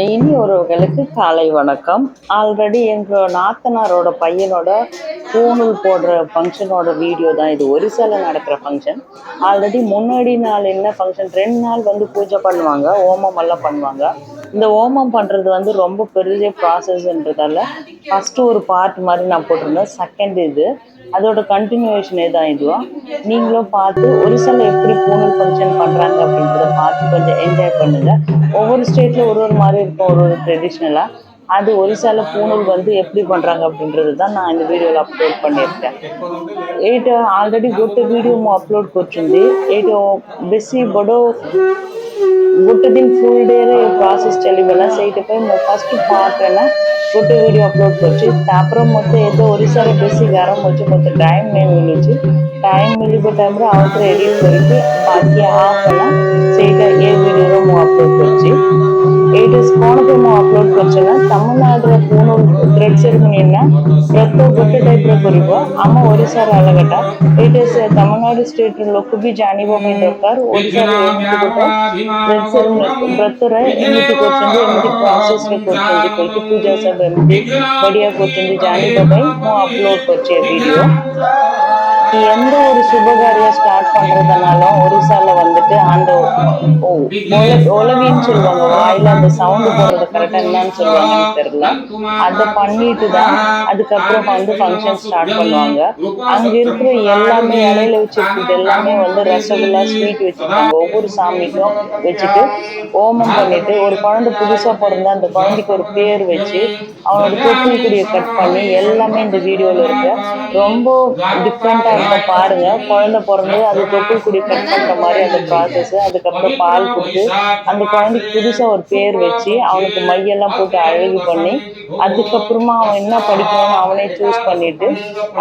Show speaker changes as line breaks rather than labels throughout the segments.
இனி ஒருவர்களுக்கு காலை வணக்கம். ஆல்ரெடி எங்கள் நாத்தனாரோட பையனோட பூணூல் போடுற ஃபங்க்ஷனோட வீடியோ தான் இது. ஒரிசாவில் நடக்கிற ஃபங்க்ஷன். ஆல்ரெடி முன்னாடி நாள் என்ன ஃபங்க்ஷன், 2 நாள் வந்து பூஜை பண்ணுவாங்க, ஓமம் எல்லாம் பண்ணுவாங்க. இந்த ஓமம் பண்ணுறது வந்து ரொம்ப பெரிய ப்ராசஸ்ன்றதால ஃபஸ்ட்டு ஒரு பார்ட் மாதிரி நான் போட்டிருந்தேன். செகண்ட் இது அதோட கண்டினியூவேஷனே தான் இதுவும். நீங்களும் பார்த்து ஒரிசாவில் எப்படி பூணூல் ஃபங்க்ஷன் பண்ணுறாங்க அப்படின்றத பார்த்து கொஞ்சம் என்ஜாய் பண்ணுங்கள். ஒவ்வொரு ஸ்டேட்டில் ஒரு மாதிரி இருக்கும், ஒரு ட்ரெடிஷ்னலாக. அது ஒரிசாவில் பூணூல் வந்து எப்படி பண்ணுறாங்க அப்படின்றது தான் நான் இந்த వీడియోలో అప్లోడ్ பண்ணியிருக்கேன். ଏଇଟା ఆల్రెడీ ଗୋଟେ ଭିଡ଼ିଓ ମୁଁ ଅପଲୋଡ଼ କରୁଛନ୍ତି. ଏଇଟା ବେଶୀ ବଡ଼ ଗୋଟେ ଦିନ ଫୁଲ୍ ଡେରେ ପ୍ରୋସେସ୍ ଚାଲିଗଲା, ସେଇଥିପାଇଁ ମୁଁ ଫାଷ୍ଟ ପାର୍ଟରେ ଗୋଟେ ଭିଡ଼ିଓ ଅପଲୋଡ଼ କରୁଛି. ତାପରେ ମୋତେ ଏବେ ଓଡ଼ିଶାରେ ବେଶୀ ଗରମ ଅଛି, ମୋତେ ଟାଇମ୍ ନେଇ ମିଳୁଛି. ଟାଇମ୍ ମିଳିବା ଟାଇମ୍ରେ ଆଉ ଥରେ ଏଡ଼ିଟ୍ କରିକି ବାକି ହାଫ୍ ସେଇଟା ଏ ଭିଡ଼ିଓରେ ମୁଁ ଅପଲୋଡ଼ କରୁଛି. ଏଇଟା କ'ଣ ପାଇଁ ମୁଁ ଅପଲୋଡ଼ କରୁଛି ନା, ତାମିଲନାଡୁର ପୂଣୁଲ ଥ୍ରେଡ୍ ସେରିମୋନିନା ବ୍ରତ ଗୋଟେ ଟାଇପ୍ର କରିବ, ଆମ ଓଡ଼ିଶାର ଅଲଗାଟା. ଏଇଟା ସେ ତାମିଲନାଡୁ ଷ୍ଟେଟ୍ର ଲୋକ ବି ଜାଣିବା ପାଇଁ ଦରକାର ଓଡ଼ିଶାରେ ଏମିତି ଗୋଟେ ଥ୍ରେଡ୍ ସେରିମୋନି ବ୍ରତରେ ଏମିତି କରୁଛନ୍ତି, ଏମିତି ପ୍ରୋସେସ୍ରେ କରୁଛନ୍ତି କହିକି ପୂଜା ସବୁ ଏମିତି ବଢ଼ିଆ କରୁଛନ୍ତି ଜାଣିବା ପାଇଁ ମୁଁ ଅପଲୋଡ଼ କରୁଛି ଏ ଭିଡ଼ିଓ. எந்த ஒரு சுபகாரியம் ஸ்டார்ட் பண்ணுறதுனாலும் ஒரிசாவில் வந்துட்டு அந்த ஒலவின்னு சொல்லுவாங்க, வாயில் அந்த சவுண்டு போடுறது கரெக்டாக என்னன்னு சொல்லுவாங்கன்னு தெரியல. அதை பண்ணிட்டு தான் அதுக்கப்புறம் வந்து ஃபங்க்ஷன் ஸ்டார்ட் பண்ணுவாங்க. அங்கே இருக்கிற எல்லாமே இலையில வச்சுருக்கிறது எல்லாமே வந்து ரசகுல்லா ஸ்வீட் வச்சுருக்காங்க. ஒவ்வொரு சாமிக்கும் வச்சுட்டு ஓமம் பண்ணிட்டு, ஒரு குழந்தை புதுசாக பிறந்தா அந்த குழந்தைக்கு ஒரு பேர் வச்சு அவனோட தொப்புள் கொடியை கட் பண்ணி எல்லாமே இந்த வீடியோவில் இருக்கு. ரொம்ப டிஃப்ரெண்ட்டாக இருக்கும் பாருங்க. குழந்தை பிறந்து அது தொப்புள் கொடி கட் பண்ணுற மாதிரி அந்த ப்ராசஸ். அதுக்கப்புறம் பால் கொடுத்து அந்த குழந்தைக்கு புதுசாக ஒரு பேர் வச்சு அவனுக்கு மையெல்லாம் போட்டு அழகு பண்ணி அதுக்கப்புறமா அவன் என்ன படிக்கணும்னு அவனே சூஸ் பண்ணிட்டு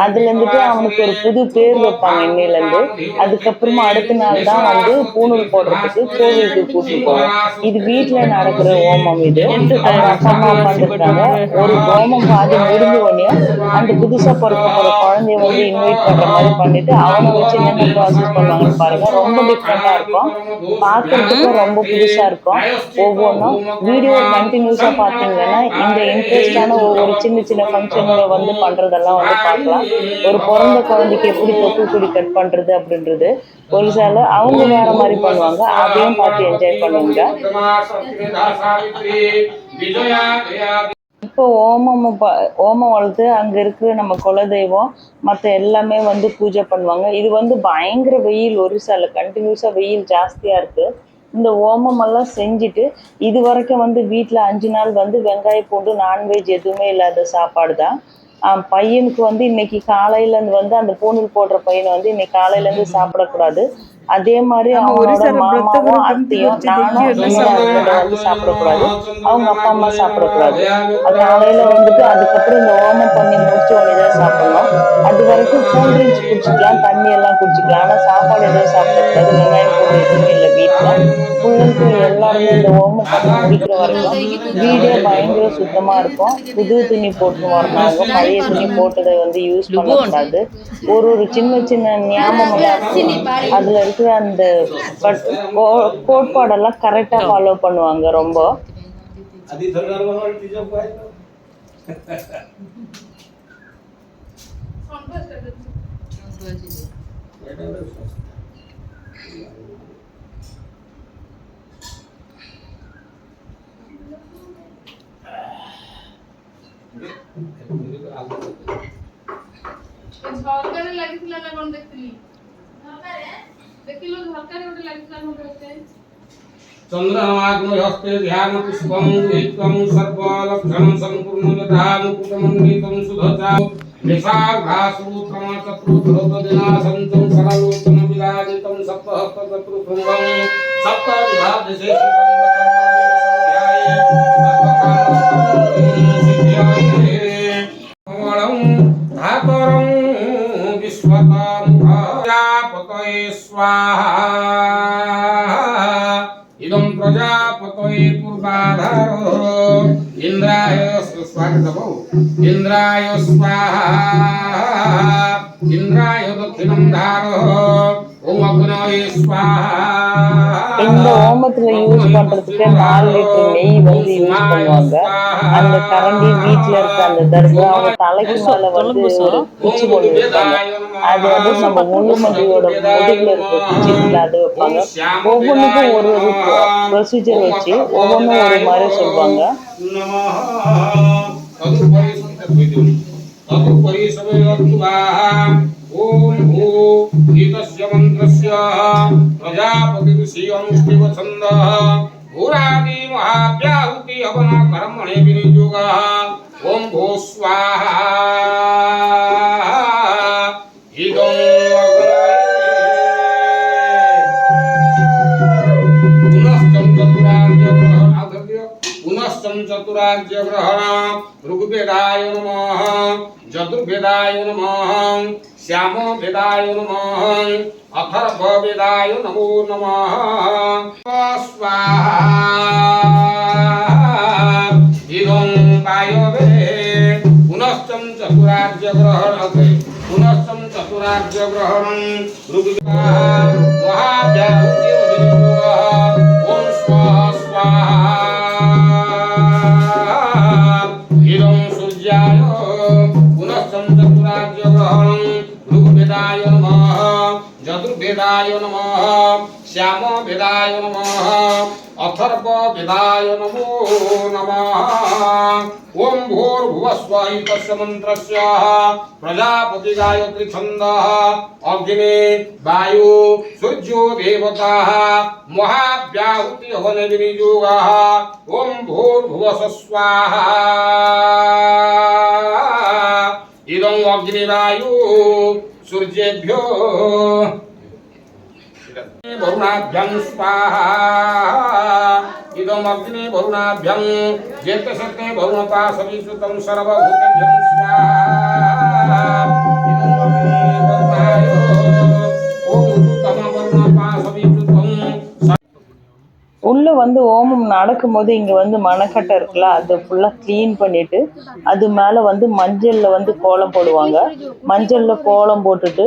அதுலேருந்துட்டு அவனுக்கு ஒரு புது பேர் வைப்பாங்க இன்னிலேருந்து. அதுக்கப்புறமா அடுத்த நாள் தான் வந்து பூணூல் போடுறதுக்கு கோவிலுக்கு கூட்டிட்டு போவோம். இது வீட்டில் நடக்கிற ஓமம். இது அவங்க அப்பா அம்மா உட்காந்துருக்காங்க. ஒரு ஓமம் பாதி முடிஞ்ச உடனே அந்த புதுசாக பிறக்க போகிற குழந்தைய வந்து இன்வைட் பண்ணுற மாதிரி பண்ணிட்டு அவனை வச்சு என்னென்ன ப்ராசஸ் பண்ணுவாங்கன்னு பாருங்க. ரொம்ப டிஃப்ரெண்டாக இருக்கும், பார்க்கறதுக்கும் ரொம்ப புதுசாக இருக்கும். ஒவ்வொன்றும் வீடியோ கண்டினியூஸாக பார்த்தீங்கன்னா இந்த இன்ட்ரெஸ்டான ஒவ்வொரு சின்ன சின்ன ஃபங்க்ஷனில் வந்து பண்ணுறதெல்லாம் வந்து பார்க்கலாம். ஒரு பிறந்த குழந்தைக்கு எப்படி தொப்புள் கொடி கட் பண்ணுறது அப்படின்றது ஒரிசால அவங்க வேற மாதிரி பண்ணுவாங்க. அதையும் பார்த்து என்ஜாய் பண்ணுங்க. இப்போ ஓமம் வளர்த்து அங்கே இருக்கிற நம்ம குலதெய்வம் மற்ற எல்லாமே வந்து பூஜை பண்ணுவாங்க. இது வந்து பயங்கர வெயில், ஒரிசாவில் கண்டினியூஸாக வெயில் ஜாஸ்தியாக இருக்குது. இந்த ஓமமெல்லாம் செஞ்சுட்டு இது வரைக்கும் வந்து வீட்டில் 5 நாள் வந்து வெங்காய பூண்டு நான்வெஜ் எதுவுமே இல்லாத சாப்பாடு தான். பையனுக்கு வந்து இன்னைக்கு காலையிலேருந்து வந்து அந்த பூணூல் போடுற பையனை வந்து இன்னைக்கு காலையிலேருந்து சாப்பிடக்கூடாது. அதே மாதிரி அவங்களோட மாமாவும் அத்தையும் நானும் வந்து சாப்பிடக்கூடாது, அவங்க அப்பா அம்மா சாப்பிடக்கூடாது. காலையில வந்துட்டு அதுக்கப்புறம் இந்த ஓமம் பண்ணி முடிச்சு ஒன்றுதான் சாப்பிடணும். அது வரைக்கும் கூல் ட்ரிங்க்ஸ் குடிச்சிக்கலாம், தண்ணி எல்லாம் குடிச்சிக்கலாம், ஆனால் சாப்பாடு எதுவும் சாப்பிடக்கூடாது. வெங்காயம் போட்டு எதுவுமே இல்லை வீட்டில். ஃபுல் அண்ட் ஃபுல் எல்லாருமே இந்த ஓமம் பண்ணி முடிக்கிற வரைக்கும் வீடே பயங்கர சுத்தமாக இருக்கும். புது துணி போட்டு வரணும், பழைய துணி போட்டதை வந்து யூஸ் பண்ணக்கூடாது. ஒரு சின்ன சின்ன ஞாபகம் அதில் இருக்கிற அந்த கோட்பாடெல்லாம் கரெக்டாக ஃபாலோ பண்ணுவாங்க. ரொம்ப
चंद्रमाग्नहस्ते ध्यान पुष्पं गृहीत्वं सर्वलक्षणं संपूर्णतः मुकुटमण्डितं सुधता विशाखासूत्रं चतुर्भुजदिनासन्तं सरलोचन विराजितं सप्तहस्तचतुर्भुजं सप्तविधादिशेषं धातरं विश्वतामुपजापतये स्वाहा इदं प्रजापतये पूर्वाधारो इंद्राय स्वाहा इंद्राय दक्षिणं धारो ओम अग्नये स्वाहा
இந்த ஓமத்துல யூஸ் பண்றதுக்கு 4 லிட்டர் நெய் வந்து யூஸ் பண்ணுவாங்க. அந்த கரண்டி வீட்டுல இருக்க அந்த தர்பா அவங்க தலைக்கு மேல வந்து ஒரு குச்சி கொண்டு வைப்பாங்க. அது வந்து நம்ம முள்ளுமதியோட முதுகுல இருக்க குச்சிக்குள்ள அது வைப்பாங்க. ஒவ்வொன்றுக்கும் ஒரு ஒரு ப்ரொசீஜர் வச்சு ஒவ்வொன்றும் ஒரு மாதிரி சொல்லுவாங்க.
ओम भू गीतस्य मंत्रस्य प्रजापतिर्षि अनुष्ठिव छन्दः भूरादि महाव्याहुति हवन कर्मणे विनियोगः ओम भू स्वाहा इदं पुनश्च चतुरार्य ग्रहण ऋग्वेदाय नमः यजुर्वेदाय नमः श्यामो वेदाय नमः अथर्व वेदाय नमो नमः स्वाहा इदं वायवे पुनश्च चतुरार्य ग्रहण ऋग्वेदाय महाव्याहुति ओम स्वाहा स्वाहा इदं सूर्याय पुनश्च चतुरार्य ग्रहण ऋग्वेदाय नमः यजुर्वेदाय नमः श्याम वेदाय नमः अथर्व वेदाय नमो नमः ओम भूर्भुवस्वः तस्य मन्त्रस्य प्रजापति गायत्री छन्दः अग्नि वायु सूर्यो देवताः महाव्याहुति हवन विनियोगः ओम भूर्भुवस्वः स्वाहा इदं अग्नि वायु सूर्येभ्यो वरुणाभ्यं स्वाहा इदं अग्नि वरुणाभ्यं जेतसते वरुणपाशविश्रुतं सर्वभूतेभ्यं स्वाहा इदं अग्नि वरुणाय ओम उत्तम वरुणपाशविश्रुतं
உள்ள வந்து ஓமம் நடக்கும்போது இங்க வந்து மணக்கட்டை இருக்குல்ல, அதை ஃபுல்லா கிளீன் பண்ணிட்டு அது மேல வந்து மஞ்சள்ல வந்து கோலம் போடுவாங்க. மஞ்சள்ல கோலம் போட்டுட்டு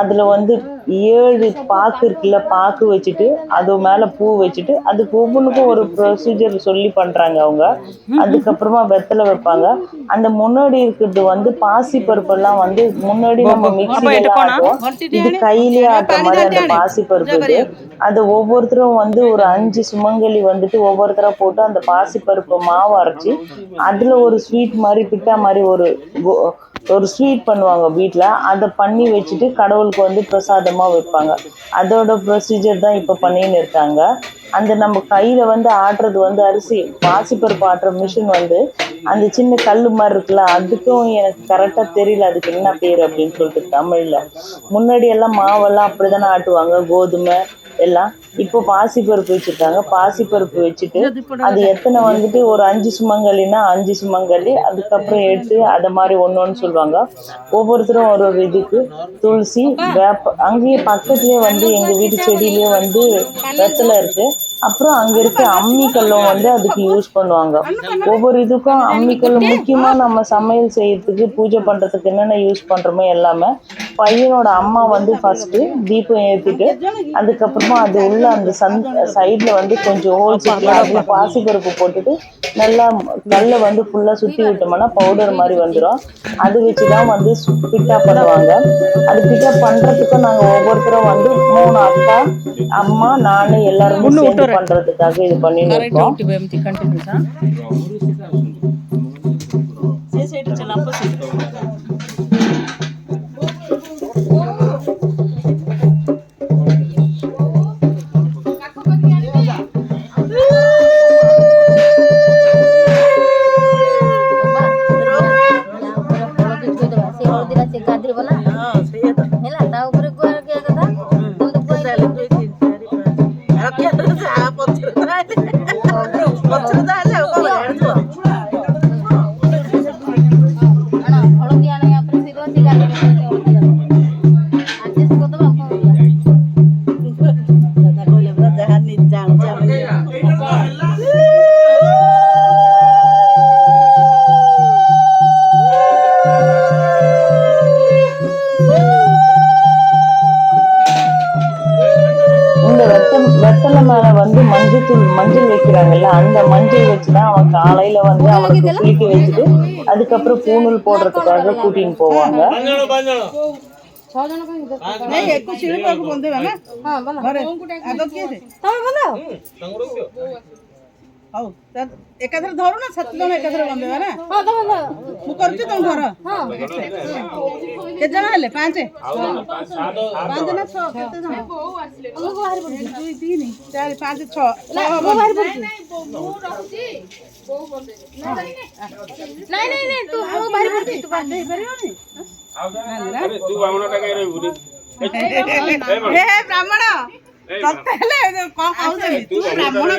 அதுல வந்து 7 பாக்கு இருக்குல்ல, பாக்கு வச்சுட்டு அது மேல பூ வச்சுட்டு அதுக்கு ஒவ்வொன்றுக்கும் ஒரு ப்ரொசீஜர் சொல்லி பண்றாங்க அவங்க. அதுக்கப்புறமா வெத்தலை வைப்பாங்க. அந்த முன்னாடி இருக்கிறது வந்து பாசி பருப்பெல்லாம் வந்து முன்னாடி நம்ம மிக்சியில ஆட்டுவோம், இது கையிலேயே ஆட்டுற மாதிரி அந்த பாசி பருப்பு இது. அது ஒவ்வொருத்தரும் வந்து ஒரு 5 சுமங்கலி வந்துட்டு ஒவ்வொருத்தரா போட்டு அந்த பாசி பருப்பு மாவு அரைச்சி அதுல ஒரு ஸ்வீட் மாதிரி பிட்டா மாதிரி ஒரு ஸ்வீட் பண்ணுவாங்க வீட்டில். அதை பண்ணி வச்சுட்டு கடவுளுக்கு வந்து பிரசாதமாக வைப்பாங்க. அதோட ப்ரொசீஜர் தான் இப்போ பண்ணின்னு இருக்காங்க. அந்த நம்ம கையில் வந்து ஆட்டுறது வந்து அரிசி பாசிப்பருப்பு ஆட்டுற மிஷின் வந்து அந்த சின்ன கல் மாதிரி இருக்குல்ல, அதுக்கும் எனக்கு கரெக்டாக தெரியல அதுக்கு என்ன பேர் அப்படின்னு சொல்லிட்டு தமிழில். முன்னாடி எல்லாம் மாவெல்லாம் அப்படி தானே ஆட்டுவாங்க, கோதுமை எல்லாம். இப்போ பாசிப்பருப்பு வச்சுருக்காங்க. பாசிப்பருப்பு வச்சுட்டு அது எத்தனை வந்துட்டு ஒரு 5 சுமங்கலின்னா 5 சுமங்கலி, அதுக்கப்புறம் 8 அதை மாதிரி ஒன்று சொல்லுவாங்க. ஒவ்வொருத்தரும் ஒரு இதுக்கு துளசி வேப்ப, அங்கேயே பக்கத்துலேயே வந்து எங்கள் வீட்டு செடியிலேயே வந்து வெத்தலை இருக்குது. அப்புறம் அங்கே இருக்க அம்மிக்கல்லும் வந்து அதுக்கு யூஸ் பண்ணுவாங்க. ஒவ்வொரு இதுக்கும் அம்மிக்கல்லும் முக்கியமாக நம்ம சமையல் செய்யறதுக்கு பூஜை பண்ணுறதுக்கு என்னென்ன யூஸ் பண்ணுறோமோ எல்லாமே. பையனோட அம்மா வந்து ஃபஸ்ட்டு தீபம் ஏற்றிட்டு அதுக்கப்புறமா அது உள்ள அந்த சைடில் வந்து கொஞ்சம் ஹோல்ஸ் அதில் பாசிப்பருப்பு போட்டுட்டு நல்லா கல்லை வந்து ஃபுல்லாக சுற்றி விட்டோம்னா பவுடர் மாதிரி வந்துடும். அது வச்சு தான் வந்து பிட்டா பண்ணுவாங்க. அது பிட்டா பண்ணுறதுக்கும் நாங்கள் ஒவ்வொருத்தரும் வந்து 3 அக்கா அம்மா நான் எல்லாருமே சேர்ந்து பண்ணுறதுக்காக இது பண்ணிட்டு இருக்கோம். வச்சுதான் அவன் காலையில வந்து அவனுக்கு குளிக்க வச்சுட்டு அதுக்கப்புறம் பூணூல் போடுறதுக்காக கூட்டின்னு போவாங்க.
ହଉ ଏକାଥରେ ଧରୁ ନା 7 ଜଣ ଏକାଥରେ ବନ୍ଧେଇବା ନା? ମୁଁ କରୁଛି ତମେ ଧର। କେତେ ଜଣ ହେଲେ? 5 ନା 6? କେତେ ଜଣ? 2 3 4 5 6 ବ୍ରାହ୍ମଣ ତତେ ହେଲେ କଣ କହୁଛନ୍ତି? ତୁ ବ୍ରାହ୍ମଣ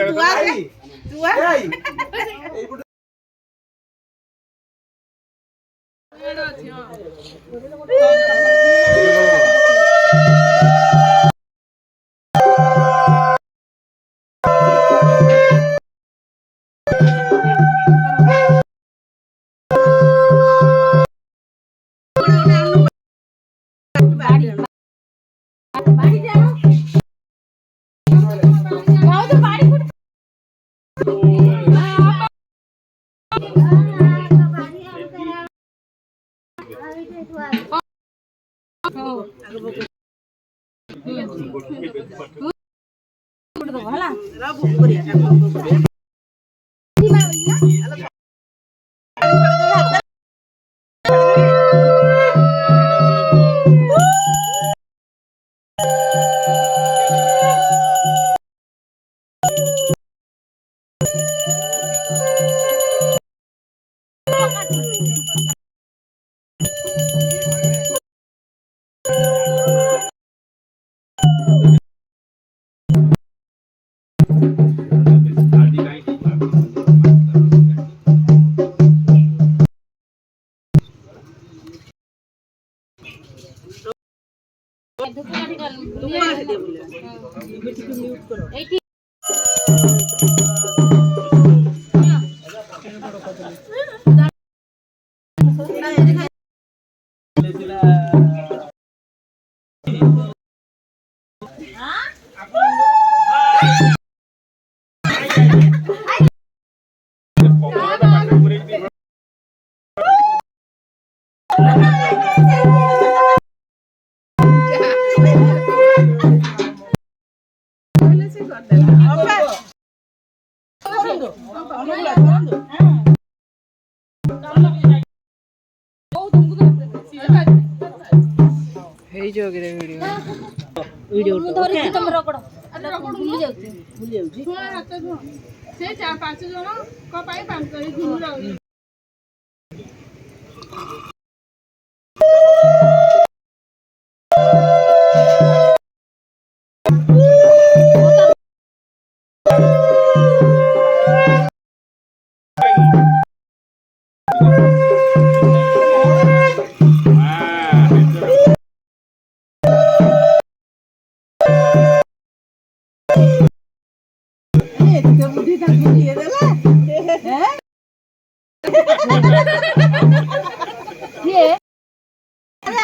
ତୁ ଆସେ ତୁ ହେଇଯିବ କି ଭିଡିଓ ମୁଁ ଧରିଛି ତମେ ରଗଡ ଭୁଲି ଯାଉଛି ସେ 4-5 ଜଣ କ ପାଇଁ 5 କରି ଭୁଲି ଯାଉଛି।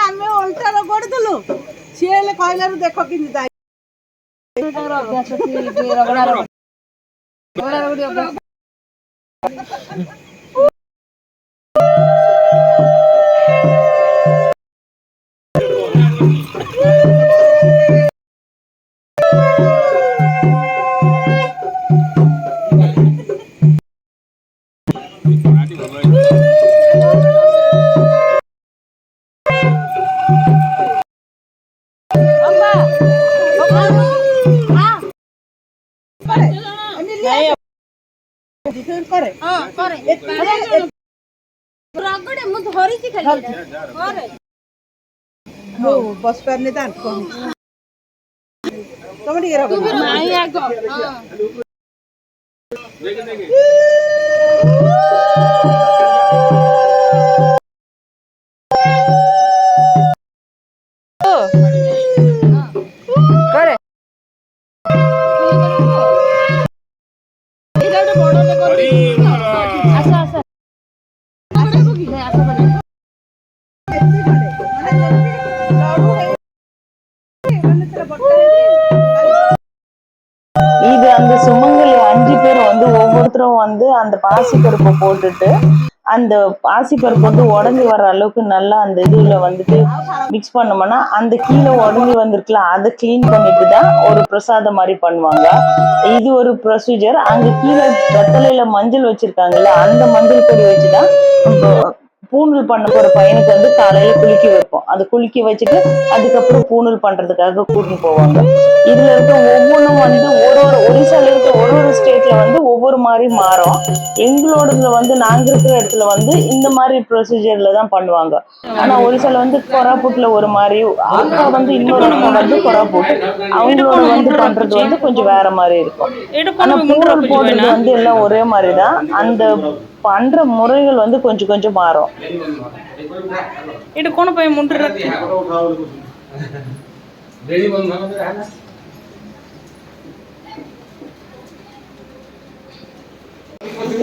ଆମେ ଓଲଟା ରଗଡୁଥିଲୁ ସିଏ ହେଲେ କହିଲାରୁ ଦେଖ କେମିତି बस पारने तम
இது அந்த சுமங்கலி 5 பேர் வந்து ஒவ்வொருத்தரும் அதுக்கப்புறம் வந்து அந்த பாசிப்பருப்பை போட்டுட்டு அந்த பாசிப்பருப்பு வந்து உடஞ்சி வர அளவுக்கு நல்லா அந்த இதுல வந்துட்டு மிக்ஸ் பண்ணோம்னா அந்த கீழே உடஞ்சி வந்திருக்குல அதை கிளீன் பண்ணிட்டு தான் ஒரு பிரசாதம் மாதிரி பண்ணுவாங்க. இது ஒரு ப்ரொசீஜர். அங்க கீழே வெத்தலையில மஞ்சள் வச்சிருக்காங்கல்ல, அந்த மஞ்சள் பொடி வச்சுதான் பூணூல் பண்ண போற பையனுக்கு வந்து காலையில குளிக்க வைப்போம். அது குளிக்க வச்சுட்டு அதுக்கப்புறம் பூணூல் பண்றதுக்காக கூட்டிட்டு போவாங்க. இதுல இருக்க ஒவ்வொன்றும் வந்து ஒரிசால இருக்க ஒரு ஸ்டேட்ல வந்து ஒவ்வொரு மாதிரி மாறும். எங்களோடதுல வந்து நாங்க இருக்கிற இடத்துல வந்து இந்த மாதிரி ப்ரொசீஜர்ல தான் பண்ணுவாங்க. ஆனா ஒரிசால வந்து கொராப்புட்ல ஒரு மாதிரி, அக்கா வந்து இன்னொரு அக்கா வந்து கொராப்புட், அவங்களோட வந்து பண்றது வந்து கொஞ்சம் வேற மாதிரி இருக்கும். ஆனா பூணூல் போடுறது வந்து எல்லாம் ஒரே மாதிரி தான். அந்த பண்ற முறைகள் வந்து கொஞ்சம் கொஞ்சம் மாறும்.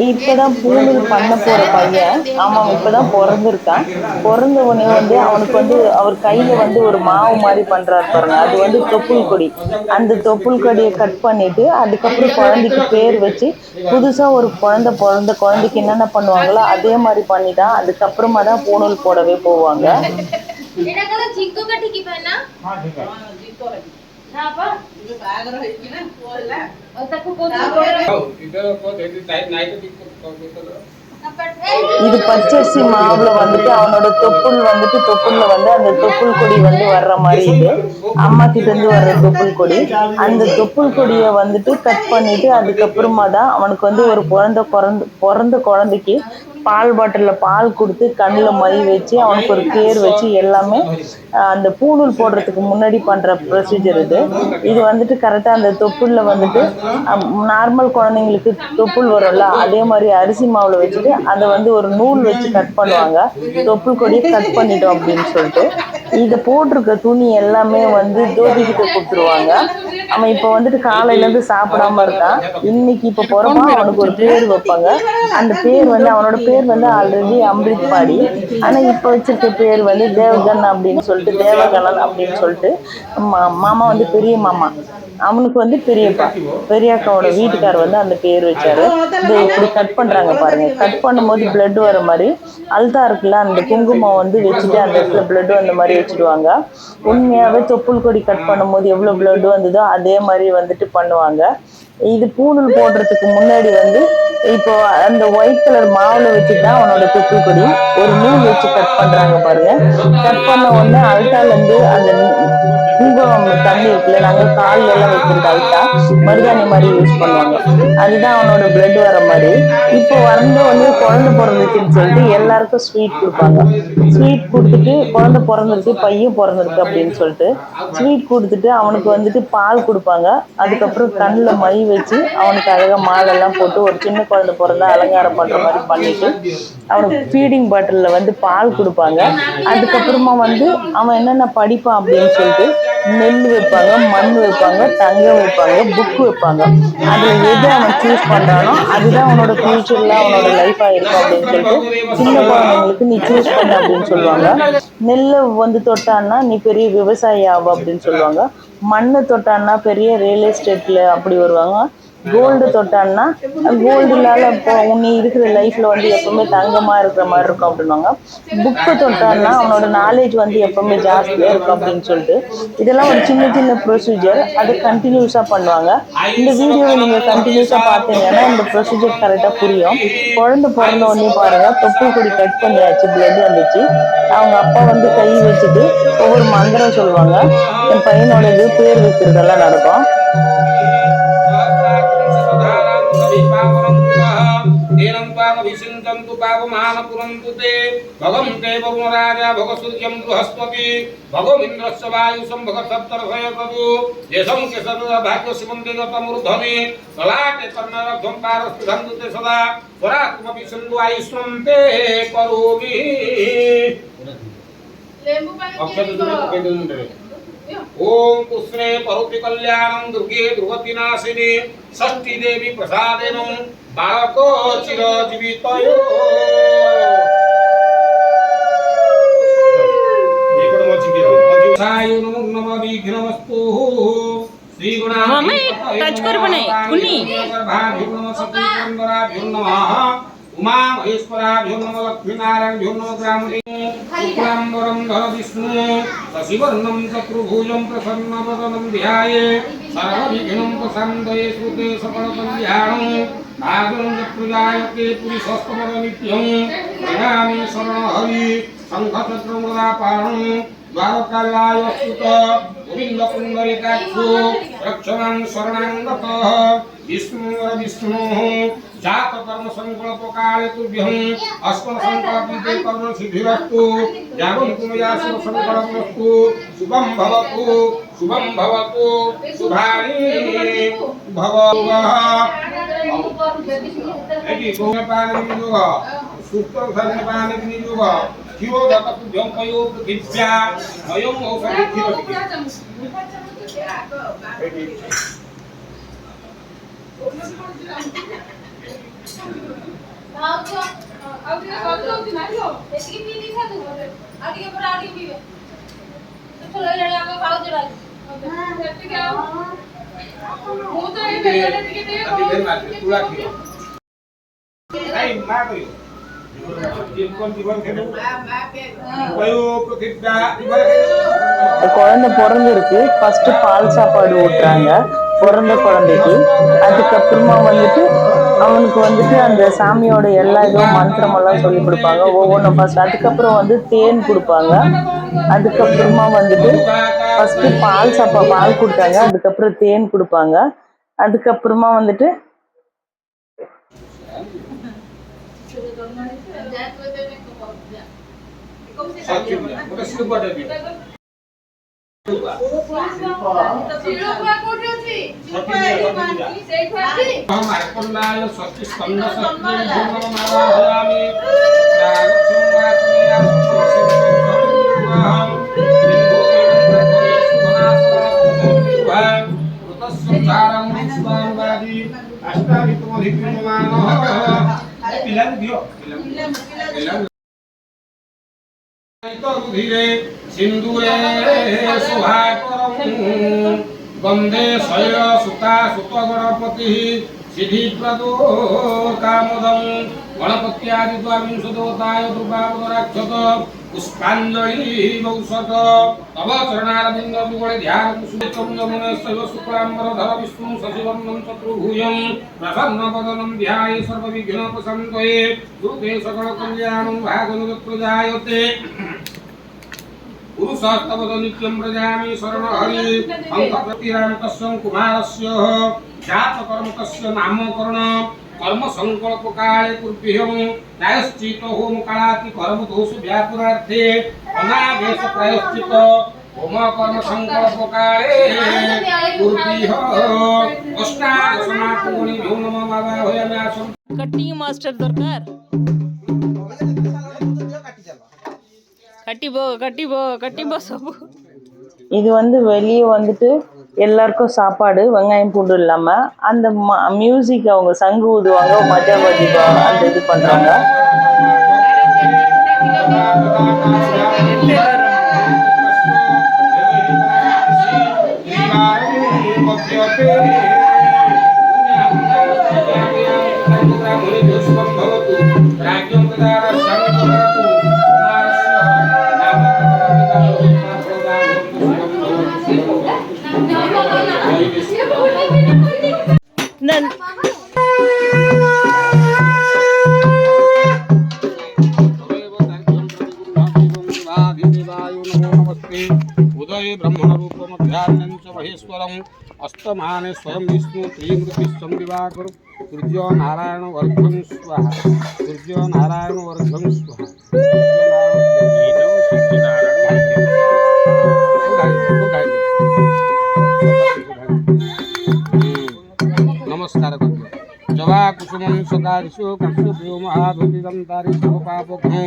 இப்பதான் பூணூல் பண்ண போற பையன், அவன் இப்பதான் பிறந்திருக்கான். பிறந்த உடனே வந்து அவனுக்கு வந்து அவர் கையில வந்து ஒரு மாவு மாதிரி பண்றாரு பாருங்க, அது வந்து தொப்புள் கொடி. அந்த தொப்புள் கொடியை கட் பண்ணிட்டு அதுக்கப்புறம் குழந்தைக்கு பேர் வச்சு, புதுசா ஒரு பிறந்த குழந்தைக்கு என்னென்ன பண்ணுவாங்களோ அதே மாதிரி பண்ணிதான் அதுக்கப்புறமா தான் பூணூல் போடவே போவாங்க. இது பச்சரிசி மாவுல வந்துட்டு அவனோட தொப்புள்ல வந்து அந்த தொப்புள் கொடி வந்து வர்ற மாதிரி, இது அம்மா கிட்ட இருந்து வர்ற தொப்புள் கொடி. அந்த தொப்புள் கொடியை வந்துட்டு கட் பண்ணிட்டு அதுக்கப்புறமா தான் அவனுக்கு வந்து ஒரு பிறந்த குழந்தைக்கு பால் பாட்டில்ல பால் கொடுத்து கண்ணில் மை வச்சு அவனுக்கு ஒரு பேர் வச்சு எல்லாமே அந்த பூணூல் போடுறதுக்கு முன்னாடி பண்ற ப்ரொசீஜர் இது. இது வந்துட்டு கரெக்டா அந்த தொப்புள்ல வந்துட்டு நார்மல் குழந்தைங்களுக்கு தொப்புள் வரும்ல, அதே மாதிரி அரிசி மாவுல வச்சுட்டு அதை வந்து ஒரு நூல் வச்சு கட் பண்ணுவாங்க. தொப்புள் கொடியை கட் பண்ணிட்டோம் அப்படின்னு சொல்லிட்டு இதை போட்டிருக்க துணி எல்லாமே வந்து ஜோதி கிட்ட கொடுத்துருவாங்க. அவன் இப்ப வந்துட்டு காலையில இருந்து சாப்பிடாம இருக்கான். இன்னைக்கு இப்ப போறப்ப அவனுக்கு ஒரு பேர் வைப்பாங்க. அந்த பேர் வந்து அவனோட பேர் வந்து ஆல்ரெடி அம்ரித் பாடி, ஆனா இப்ப வச்சிருக்க பேர் வந்து தேவகன் அப்படின்னு சொல்லிட்டு, தேவகணன் அப்படின்னு சொல்லிட்டு மாமா வந்து பெரிய மாமா, அவனுக்கு வந்து பெரியக்காவோட வீட்டுக்கார் வந்து அந்த பேர் வச்சாரு. இது இப்படி கட் பண்றாங்க பாருங்க. கட் பண்ணும்போது பிளட் வர மாதிரி அல்தா இருக்குல்ல, அந்த குங்குமம் வந்து வச்சுட்டு அந்த இடத்துல பிளட் வந்த மாதிரி வச்சுடுவாங்க. உண்மையாவே தொப்புள் கொடி கட் பண்ணும்போது எவ்வளவு பிளட் வந்ததோ அதே மாதிரி வந்துட்டு பண்ணுவாங்க. இது பூணூல் போடுறதுக்கு முன்னாடி வந்து இப்போ அந்த ஒயிட் கலர் மாவுல வச்சுதான் அவனோட தொப்புள் கொடி ஒரு நூல் வச்சு கட் பண்றாங்க பாருங்க. கட் பண்ண உடனே அல்தால இருந்து அந்த குங்குமம் தண்ணி இருக்குல்ல, நாங்க கால்ல எல்லாம் வைக்கிறது அல்தா மருதாணி மாதிரி யூஸ் பண்ணுவாங்க, அதுதான் அவனோட பிளட் வர மாதிரி. இப்போ வந்த உடனே குழந்தை பிறந்துச்சுன்னு சொல்லிட்டு எல்லாருக்கும் ஸ்வீட் கொடுப்பாங்க. ஸ்வீட் கொடுத்துட்டு குழந்தை பிறந்திருக்கு பையன் பிறந்திருக்கு அப்படின்னு சொல்லிட்டு ஸ்வீட் கொடுத்துட்டு அவனுக்கு வந்துட்டு பால் கொடுப்பாங்க. அதுக்கப்புறம் கண்ணில் மை வச்சு அவனுக்கு அழகா மாலெல்லாம் போட்டு ஒரு சின்ன குழந்தை பிறந்தா அலங்காரம் பண்ற மாதிரி பண்ணிட்டு அவனுக்கு ஃபீடிங் பாட்டில்ல வந்து பால் கொடுப்பாங்க. அதுக்கப்புறமா வந்து அவன் என்னென்ன படிப்பான் அப்படின்னு சொல்லிட்டு நெல் வைப்பாங்க, மண் வைப்பாங்க, தங்கம் வைப்பாங்க, புக் வைப்பாங்க. அதுல எது அவன் சூஸ் பண்றானோ அதுதான் அவனோட ஃபியூச்சர்ல அவனோட லைஃபா இருக்கும் அப்படின்னு சொல்லிட்டு சின்ன குழந்தைங்களுக்கு நீ சூஸ் பண்ண அப்படின்னு சொல்லுவாங்க. நெல்லை வந்து தொட்டான்னா நீ பெரிய விவசாயி ஆகும் அப்படின்னு சொல்லுவாங்க. மண்ணை தொட்டான்னா பெரிய ரியல் எஸ்டேட்ல அப்படி வருவாங்க. கோல்டு தொட்டான்னா கோல்டுனால இப்போ நீ இருக்கிற லைஃப்ல வந்து எப்பவுமே தங்கமா இருக்கிற மாதிரி இருக்கும் அப்படின்வாங்க. புக்கு தொட்டான்னா அவனோட நாலேஜ் வந்து எப்பவுமே ஜாஸ்தியா இருக்கும் அப்படின்னு சொல்லிட்டு இதெல்லாம் ஒரு சின்ன சின்ன ப்ரொசீஜர். அது கண்டினியூஸா பண்ணுவாங்க. இந்த வீடியோவை நீங்க கண்டினியூஸா பார்த்தீங்கன்னா இந்த ப்ரொசீஜர் கரெக்டா புரியும். குழந்தை பிறந்த உடனே பாருங்க, தொப்புள் கொடி கட் பண்ணியாச்சு, பிளட் வந்துச்சு. அவங்க அப்பா வந்து கை வச்சுட்டு ஒவ்வொரு மந்திரம் சொல்லுவாங்க. என் பையனோட இது பேர் வைக்கிறதெல்லாம் நடக்கும்.
ओम पुष्णे परुति कल्याणं दुर्गे दुर्गति नाशिनी षष्ठी देवी प्रसादेन बालको चिरजीवितयो सायुनु नमः विघ्नमस्तु मम्मी
टच कर बने कुन्नी
उमा महेश्वराभ्यो नमो लक्ष्मीनारायणभ्यो नमो ग्रामलिंगं धर विष्णु शशिवर्णं चतुर्भुजं प्रसन्नवदनं ध्याये सर्वविघ्नं प्रशान्तये श्रुते सकलकल्याणं भागं प्रजायते पुरुषस्तमर नित्यं प्रयामि शरणहरि शङ्खचक्रमदापाणं द्वारकालाय स्तुत गोविन्दपुण्डरीकाक्षो रक्षमां शरणाङ्गतः विष्णुः जात कर्म संकल्प काले तुभ्यं अस्मन संकल्पिते कर्म सिद्धिरस्तु यावं कुमयासु संकल्पस्तु शुभं भवतु शुभानि भवतु एकी गोमपानि नियोग सुप्त धर्मपानि नियोग जीवो दत्त तुभ्यं पयो पृथिव्या अयं औषधिरति
குழந்தை பிறந்திருக்கு ஃபர்ஸ்ட் பால் சாப்பாடு ஊட்டுறாங்க பிறந்த குழந்தைக்கு. அதுக்கப்புறமா வந்துட்டு அவனுக்கு வந்துட்டு அந்த சாமியோட எல்லா இதுவும் மந்திரமெல்லாம் சொல்லி கொடுப்பாங்க ஒவ்வொன்றும் ஃபர்ஸ்ட். அதுக்கப்புறம் வந்து தேன் கொடுப்பாங்க. அதுக்கப்புறமா வந்துட்டு ஃபர்ஸ்ட் பால் கொடுத்தாங்க. அதுக்கப்புறம் தேன் கொடுப்பாங்க. அதுக்கப்புறமா வந்துட்டு
सिंदूरे सुहाकरं वंदे शैल सुता सुत गणपति सिद्धिप्रदो कामदं गणपत्यादि द्वाविंशदोताय दुर्गावराक्षत पुष्पांजलि वौषध तव चरणारविंद युगले ध्यान कुसुम यमुने शैव शुक्लांबरधर विष्णु शशिवर्णं चतुर्भुजं प्रसन्नवदनं ध्याये सर्वविघ्नोपशान्तये दुर्गे सकलकल्याणं भागवत प्रजायते पुरुषस्तवद नित्यं प्रजामि शरणहरि अंकप्रतिरामकस्य कुमारस्य जातकर्मकस्य नामकरण कर्म संकल्प काले कुर्भ्यं प्रायश्चित होम कालाति कर्म दोष व्यापुरार्थे अनावेश प्रायश्चित होम कर्म संकल्प काले कुर्भ्यं अष्टादशनाथमुनि भ्यो नमः बाबा होयामि आसम
कटिंग मास्टर दरकार கட்டி போ சபு. இது வந்து வெளியே வந்துட்டு எல்லாருக்கும் சாப்பாடு வெங்காயம் பூண்டு இல்லாம அந்த மியூசிக் அவங்க சங்கு ஊதுவாங்க மஜா பதிப்பாங்க அந்த இது பண்றாங்க.
उदय ब्रह्मण रूपमध्यान्नं च महेश्वरम् अस्तमाने स्वयं विष्णु त्रिमूर्तिस्तं दिवाकर सूर्यो नारायण वर्धं स्वाहा सूर्यो नारायण वर्धं स्वाहा नमस्कार जवा कुसुमं सकारिषु कक्षुभ्यो महाभूतिदं तारिषु पापघ्नो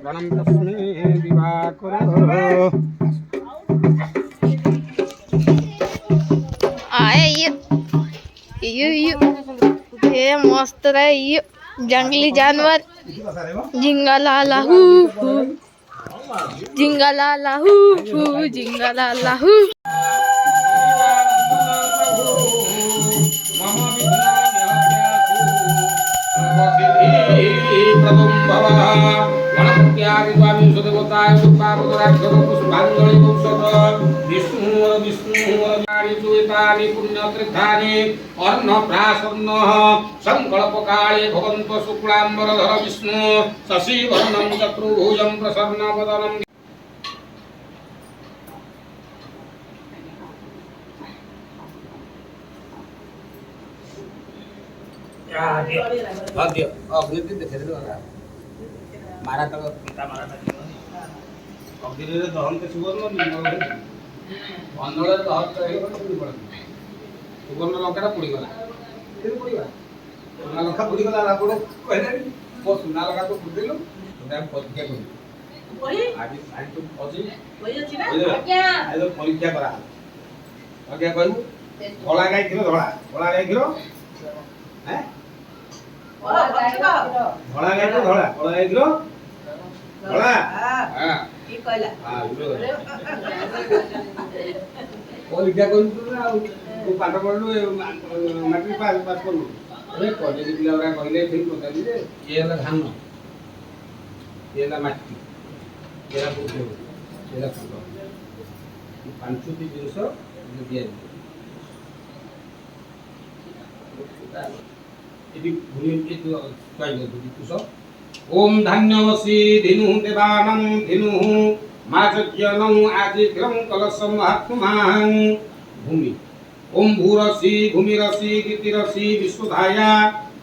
गणं तस्मै दिवाकर
ये मस्त रहे ये जंगली जानवर जिंगलाला हू जिंगलाला हू जिंगलाला हू
प्रदुम भवः वनत्यादि स्वामी सुदेवताय दुर्गावताराक्षर पुष्पांजलि औषध विष्णु चुतानि पुण्यतीर्थानि अर्णप्रासन्न संकल्पकाले भवन्तो शुक्लाम्बरधर विष्णु शशिवर्णं चतुर्भुजं प्रसन्नवदनं मारा तक पिता मारा तक अग्नि दहन के सुवर्ण अन्नले दहन करे सुवर्ण लंका पुड़ी गला पुड़ीगा सोना लंका पुड़ी गला आपण कहले मो सोना लंका तो पुड़िलो हम परीक्षा करू आज आज तो अजी आज्ञा आज परीक्षा करा आज्ञा कहू धला गाय खिरो धला गाय खिरो हैं धला गाय तो धला गाय खिरो धला हां की कहला हां परीक्षा करू ना तू पाठ पढलु मैट्रिक पास करलु अरे कॉलेज पिलावरा कहले ठीक बताली जे ये होला धान ये होला माटी ये होला बुद्धि ये होला फूल ये पांचटी जिंस दिया एटी भूमि के तो काय गो कुछ ओम धन्यवसी दिनु देवानं दिनु माचज्ञनं आजिग्रं कलशं आत्माहं भूमि ओम भूरसी भूमिरसी गीतिरसी विश्वधाया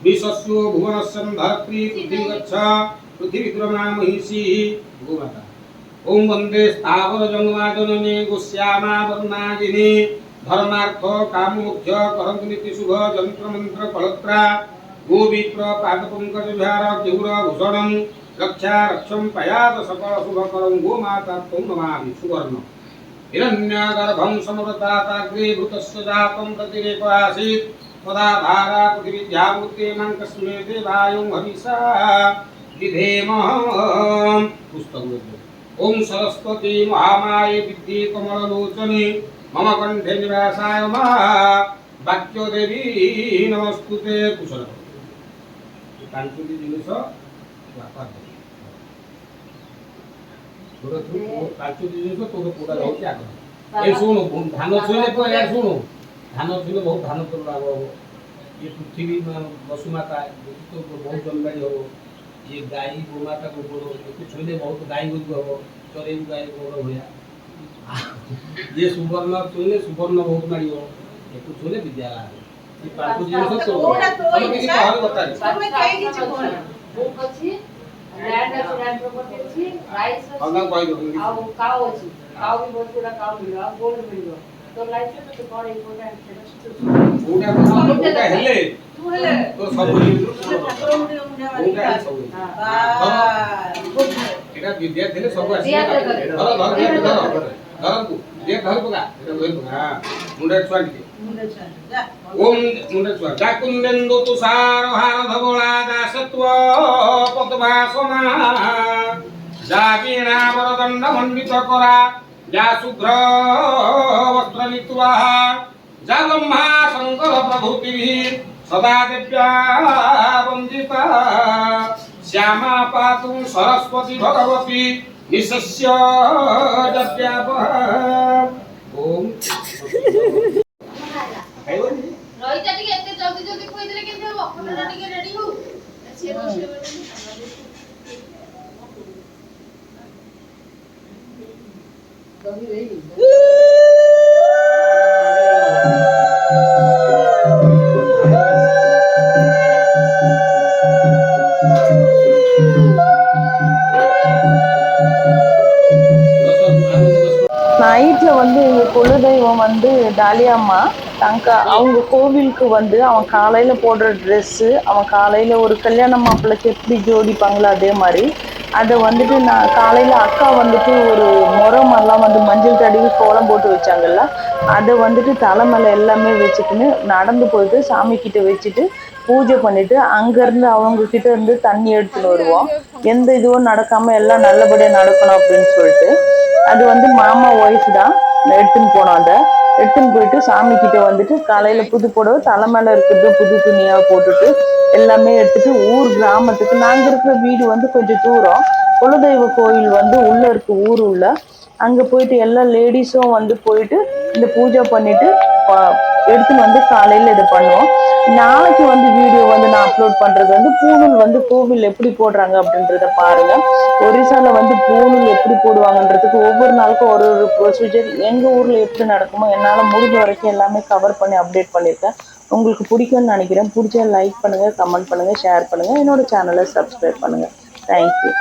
विश्वस्यो भुवनस्यं धरत्री पृथ्वी गच्छ पृथ्वीद्रमा महिषी गोमाता ओम वंदे स्थावर जन्माजनने गोश्यामा वर्णागिनी धर्मार्थ कामोक्ष करंगनीति शुभ जंत्र मंत्र कलत्रा गोविप्र पादपंकज विहार केहुर भूषणं रक्षा रक्षं पयात सकल शुभ करं गोमाता त्वं नमामि सुवर्ण हिरण्यगर्भं समृताग्रे भूतस्य जातं प्रतिरेकवासीत् तदा धारा पृथिवीध्यामूर्ते मां कस्मै देवायुं हविषा विधेम पुस्तक ओम सरस्वती महामाये विद्ये कमललोचने मम कंठे निवासाय मा वाक्य देवी नमस्तुते कुशल पांचटी जिनिस तोर तू पांचटी जिनिस तोर पूरा रहउछि आग ए सुनो धान छुले पर यार सुनो धान छुले बहुत धान तोर लाभ हो ये पृथ्वी वसुमाता तो बहुत जलवायु हो ये गाय गोमाता गोबर को छुले बहुत गाय गोबर हो चरे गाय गोबर होया ये सुवर्ण छुले सुवर्ण बहुत मारी हो एकु छुले विद्या ये पांच जिनिस तो हम किसी कहर बता
समय कई किछ कोन
बुक अछि लैंड प्रॉपर्टी अछि राइस अछि
हम कहि दो
आ काउ अछि काउ भी बहुत बड़ा काउ मिलवा गोल्ड मिलवा तो लाइफ में तो बड़ा इंपोर्टेंट है
ओटा हेले
तू हेले
तो सब
ठाकुर मुझे वाली
एटा विद्या थिले सब आसी धर घर पका हां मुंडा छुआंटी ओम मुंडा छुआ डाकुंदेन्दु तुषार हार धवला दासत्व पद्मासना जा वीणा वरदंड मंडित करा जा शुभ्र वस्त्र नित्वा जा ब्रह्मा शंकर प्रभृति सदा दिव्या वंदिता श्यामा पातु सरस्वती भगवती निशस्य जप्याप ओम
रोहित टिके एते जल्दी जल्दी खोइ देले केते हो हमरा टिके रेडी हो से
நைட்ல வந்து எங்க குலதெய்வம் வந்து டாலியம்மா அவங்க கோவிலுக்கு வந்து அவன் காலையில போடுற ட்ரெஸ்ஸு அவன் காலையில ஒரு கல்யாண மாப்பிள்ளைக்கு எப்படி ஜோடிப்பாங்களோ அதே மாதிரி அதை வந்துட்டு நான் காலையில அக்கா வந்துட்டு ஒரு முறமெல்லாம் வந்து மஞ்சள் தடவி கோலம் போட்டு வச்சாங்கல்ல அதை வந்துட்டு தலைமையில எல்லாமே வச்சுக்கின்னு நடந்து போயிட்டு சாமி கிட்ட வச்சுட்டு பூஜை பண்ணிட்டு அங்கேருந்து அவங்க கிட்ட இருந்து தண்ணி எடுத்துன்னு வருவோம். எந்த இதுவும் நடக்காம எல்லாம் நல்லபடியாக நடக்கணும் அப்படின்னு சொல்லிட்டு அது வந்து மாமா ஒய்ஃப் தான் எடுத்துன்னு போனோம். அதை எடுத்துன்னு போயிட்டு சாமி கிட்ட வந்துட்டு காலையில புது புடவை தலை மேல இருக்கிறது புது துணியா போட்டுட்டு எல்லாமே எடுத்துட்டு ஊர் கிராமத்துக்கு நாங்க இருக்கிற வீடு வந்து கொஞ்சம் தூரம் குலதெய்வ கோயில் வந்து உள்ள இருக்கு ஊர் உள்ள அங்க போயிட்டு எல்லா லேடிஸும் வந்து போயிட்டு இந்த பூஜை பண்ணிட்டு எடுத்துன்னு வந்து காலையில இது பண்ணுவோம். நாளைக்கு வந்து வீடியோ வந்து நான் அப்லோட் பண்றது வந்து பூணூல் வந்து கோவில் எப்படி போடுறாங்க அப்படின்றத பாருங்க. ஒரிசால வந்து பூணூல் எப்படி போடுவாங்கன்றதுக்கு ஒவ்வொரு நாளுக்கும் ஒரு ஒரு ப்ரொசீஜர் எங்க ஊர்ல எப்படி நடக்குமோ என்னால முடிஞ்ச வரைக்கும் எல்லாமே கவர் பண்ணி அப்டேட் பண்ணியிருக்கேன். உங்களுக்கு பிடிக்கும்னு நினைக்கிறேன். பிடிச்சா லைக் பண்ணுங்க, கமெண்ட் பண்ணுங்க, ஷேர் பண்ணுங்க, என்னோட சேனலை சப்ஸ்கிரைப் பண்ணுங்க. தேங்க்யூ.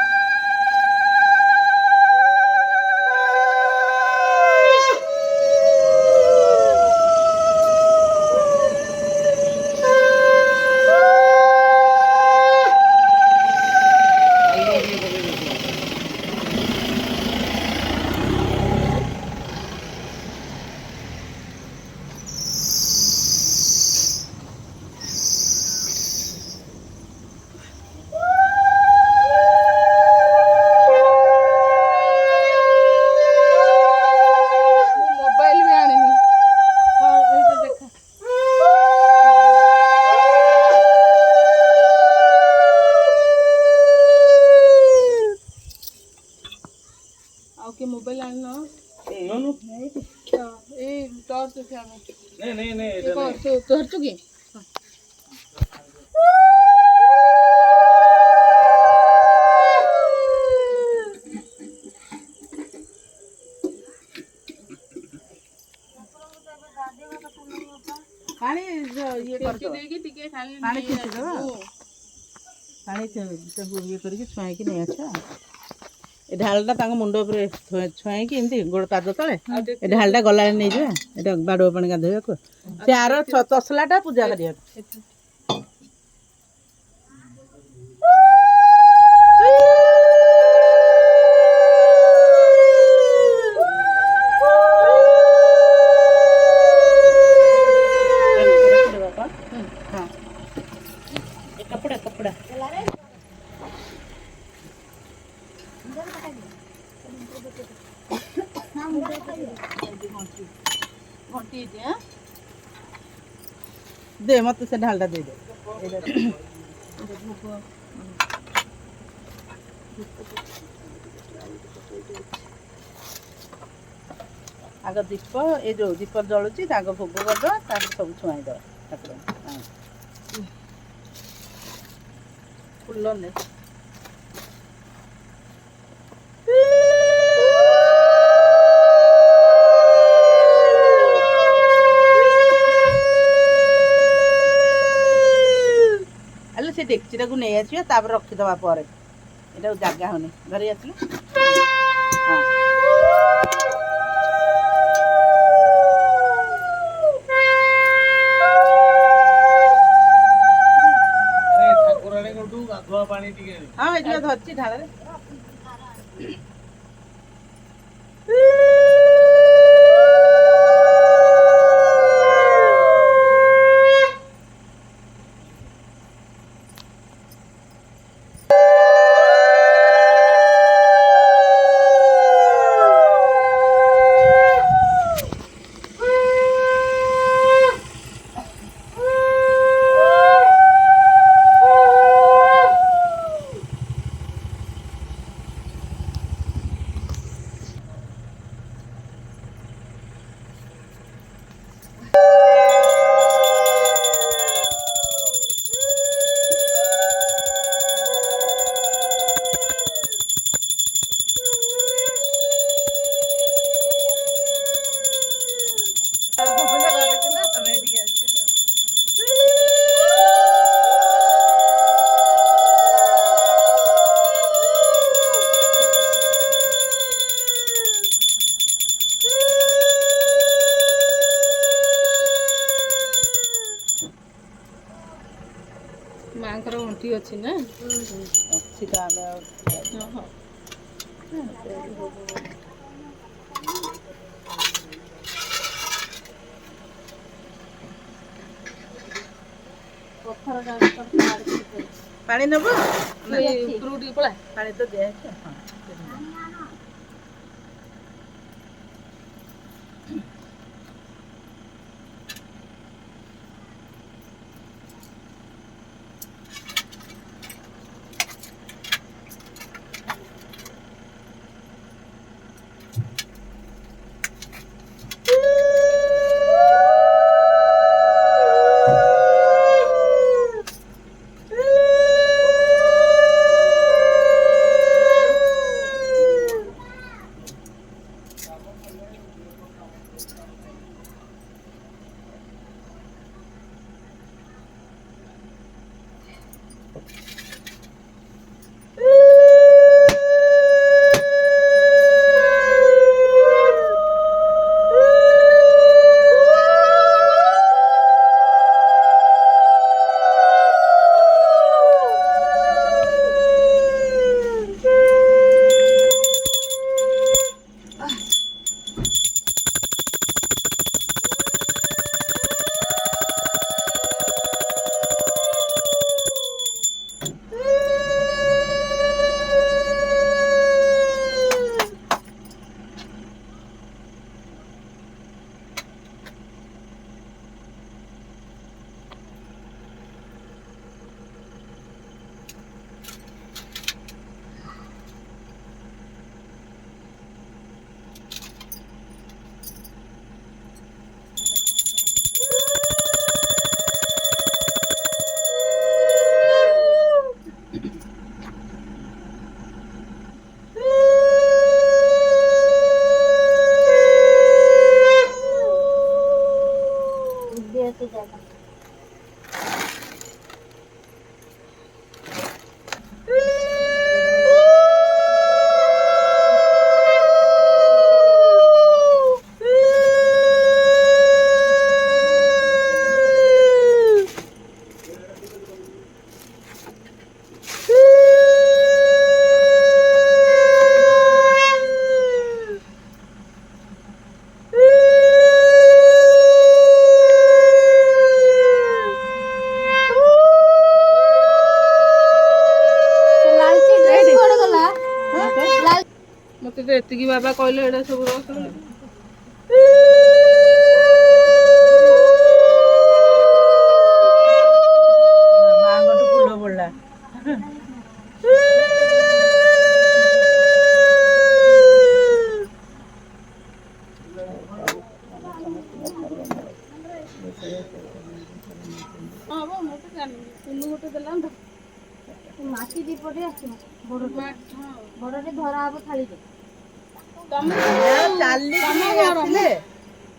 ମୋବାଇଲ ବି ଆଣିନି। ହଁ ଏଇଟା ଦେଖ। ଆଉ କିଏ ମୋବାଇଲ ଆଣିନ? ଏଇ ଟର୍ଚ୍ଚ ଅଛି ଆମେ। ତୁ ଧରିଛୁ କି? ପାଣି ଇଏ କରିଦେଇକି ଟିକେ ପାଣି ଛିଞ୍ଚିଦେବା ପାଣି ତାକୁ ଇଏ କରିକି ଛୁଆଁଇକି ନେଇ ଆସିବା। ଏ ଢାଳଟା ତାଙ୍କ ମୁଣ୍ଡ ଉପରେ ଛୁଆଁଇକି ଏମିତି ଗୋଡ଼ ପାଦ ତଳେ ଏ ଢାଳଟା ଗଲାବେଳେ ନେଇଯିବା। ଏଇଟା ବାଡ଼ୁଅ ପାଣି ଗାଧୋଇବାକୁ ସେ ଆର ତସଲାଟା ପୂଜା କରିବାକୁ। कपड़ा कपड़ा दे मत से ढालटा दे दे आग दीप ये जो दीप जलुची आग भोग करदे सब छुआई दे ठाकुर फुल ने से डेक्ची टाक नहीं आसा रखीदवा पर यहाँ जगह होनी धरी आस हाँ ये धरती ढाल मांकर उंटी अच्छी ना अच्छी तो आम पानी नब पानी तो दिया ମତେ ତ ଏତିକି ବାବା କହିଲେ ଏଇଟା ସବୁ ରଖ। ମାଙ୍କଠୁ ଫୁଲ ପଡିଲା।
ମାଟି ଦିପଟେ ଆସିବ ବଡଟେ ଧରା ହବ ଥାଳିରେ।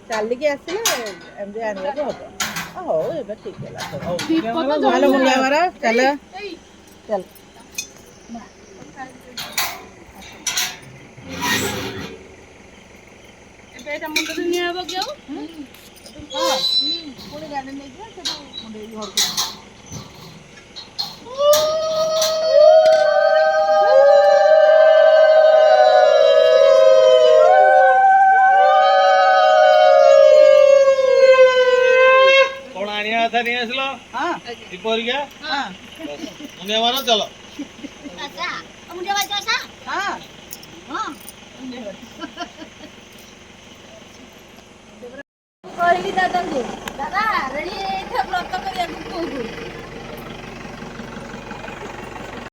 ଚାଲିକି ଆସିଲେ ଏମିତି ଆଣିବାକୁ ହବ। ହଉ ଏବେ ଠିକ ହେଲା। ଚାଲ ମୁଣ୍ଡା ମାର ଚାଲ ଚାଲ। ଏବେ ଏଇଟା ମୁଣ୍ଡରେ ନିଆ ହବ କି ଆଉ? ପୁଣି ଗାଡି ନେଇଯିବା ସେଠୁ ମୁଣ୍ଡେଇ ଘରକୁ।
कौन आनिया था नहीं असलो
हाँ
दीपोर क्या
हाँ
मुनिया मारो चलो
ଆଚ୍ଛା ମୁଣ୍ଡିଆ ବାଜୁ ଆସା।
हाँ
ହଁ କହିଲି ଦାଦାଙ୍କୁ